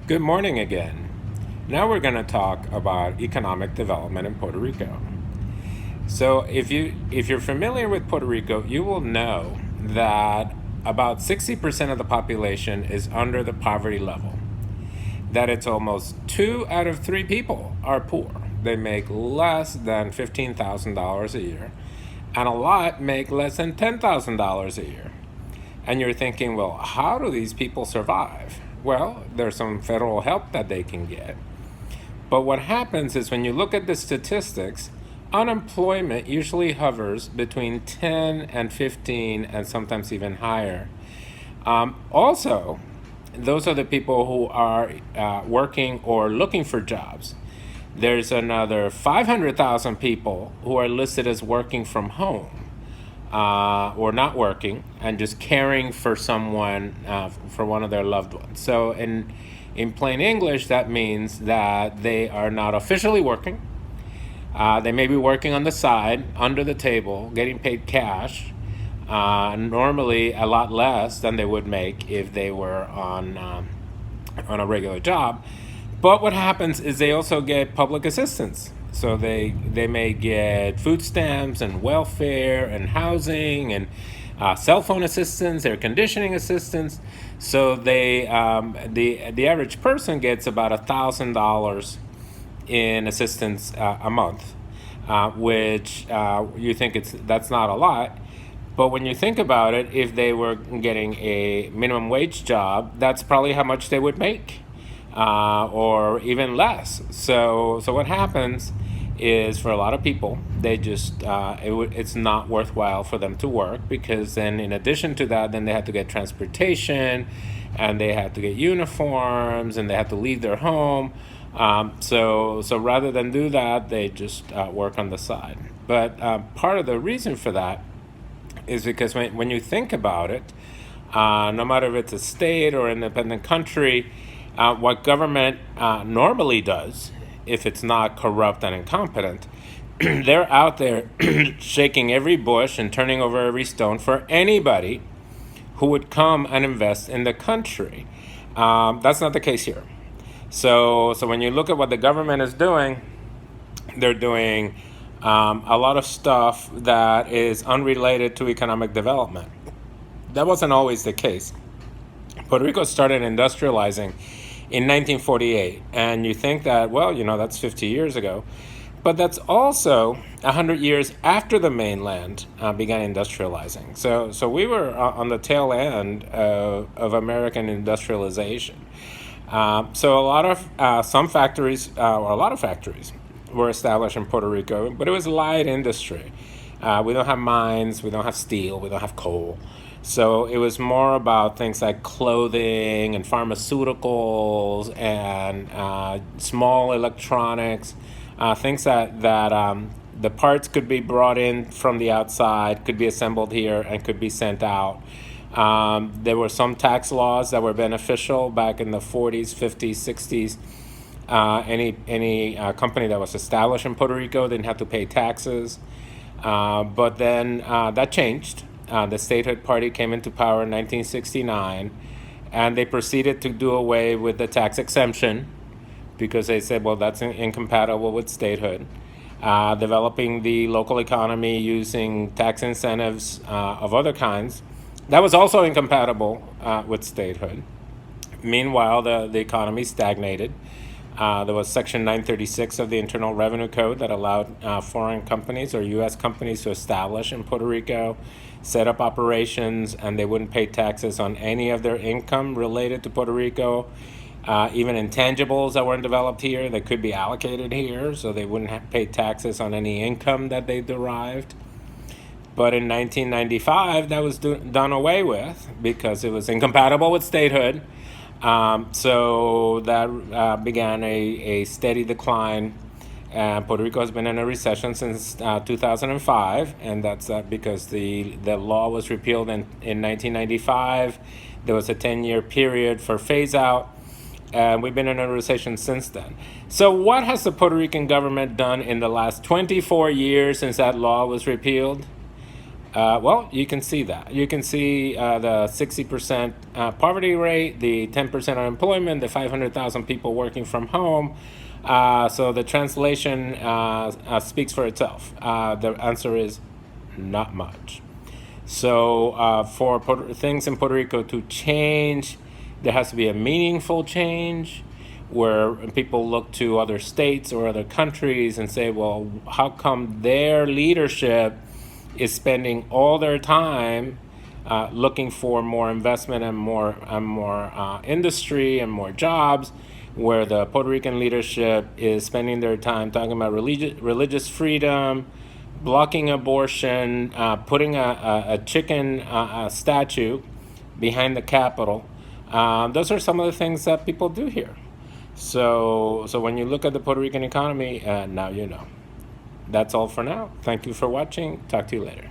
Good morning again. Now we're going to talk about economic development in Puerto Rico. So if you're familiar with Puerto Rico, you will know that about 60% of the population is under the poverty level. That it's almost 2 out of 3 people are poor. They make less than $15,000 a year, and a lot make less than $10,000 a year. And you're thinking, well, how do these people survive? Well, there's some federal help that they can get. But what happens is when you look at the statistics, unemployment usually hovers between 10 and 15 and sometimes even higher. Also, those are the people who are working or looking for jobs. There's another 500,000 people who are listed as working from home or not working and just caring for someone, for one of their loved ones. So in plain English, that means that they are not officially working. They may be working on the side, under the table, getting paid cash, normally a lot less than they would make if they were on a regular job. But what happens is they also get public assistance. So they may get food stamps and welfare and housing and cell phone assistance, air conditioning assistance. So the average person gets about $1,000 in assistance a month, which you think that's not a lot. But when you think about it, if they were getting a minimum wage job, that's probably how much they would make, or even less. So what happens is for a lot of people, they just it's not worthwhile for them to work, because then in addition to that, then they have to get transportation, and they have to get uniforms, and they have to leave their home. So rather than do that, they just work on the side. But part of the reason for that is because when you think about it, no matter if it's a state or independent country, what government normally does, if it's not corrupt and incompetent, they're out there shaking every bush and turning over every stone for anybody who would come and invest in the country. That's not the case here. So when you look at what the government is doing, they're doing a lot of stuff that is unrelated to economic development. That wasn't always the case. Puerto Rico started industrializing in 1948, and you think that, well, that's 50 years ago. But that's also 100 years after the mainland began industrializing. So we were on the tail end of American industrialization. So a lot of factories were established in Puerto Rico, but it was light industry. We don't have mines, we don't have steel, we don't have coal. So it was more about things like clothing and pharmaceuticals and small electronics, things that the parts could be brought in from the outside, could be assembled here, and could be sent out. There were some tax laws that were beneficial back in the 40s, 50s, 60s. Any company that was established in Puerto Rico didn't have to pay taxes. But then that changed. The statehood party came into power in 1969, and they proceeded to do away with the tax exemption because they said, well, that's incompatible with statehood. Developing the local economy using tax incentives of other kinds, that was also incompatible with statehood. Meanwhile, the economy stagnated. There was Section 936 of the Internal Revenue Code that allowed foreign companies or U.S. companies to establish in Puerto Rico, set up operations, and they wouldn't pay taxes on any of their income related to Puerto Rico. Even intangibles that weren't developed here, they could be allocated here, so they wouldn't pay taxes on any income that they derived. But in 1995, that was done away with because it was incompatible with statehood. So that began a steady decline. Puerto Rico has been in a recession since 2005, and that's because the law was repealed in 1995. There was a 10-year period for phase out, and we've been in a recession since then. So what has the Puerto Rican government done in the last 24 years since that law was repealed? Well, you can see that. You can see the 60% poverty rate, the 10% unemployment, the 500,000 people working from home. So the translation speaks for itself. The answer is not much. So for things in Puerto Rico to change, there has to be a meaningful change where people look to other states or other countries and say, well, how come their leadership is spending all their time looking for more investment and more industry and more jobs, where the Puerto Rican leadership is spending their time talking about religious freedom, blocking abortion, putting a chicken statue behind the Capitol. Those are some of the things that people do here. So when you look at the Puerto Rican economy, now you know. That's all for now. Thank you for watching. Talk to you later.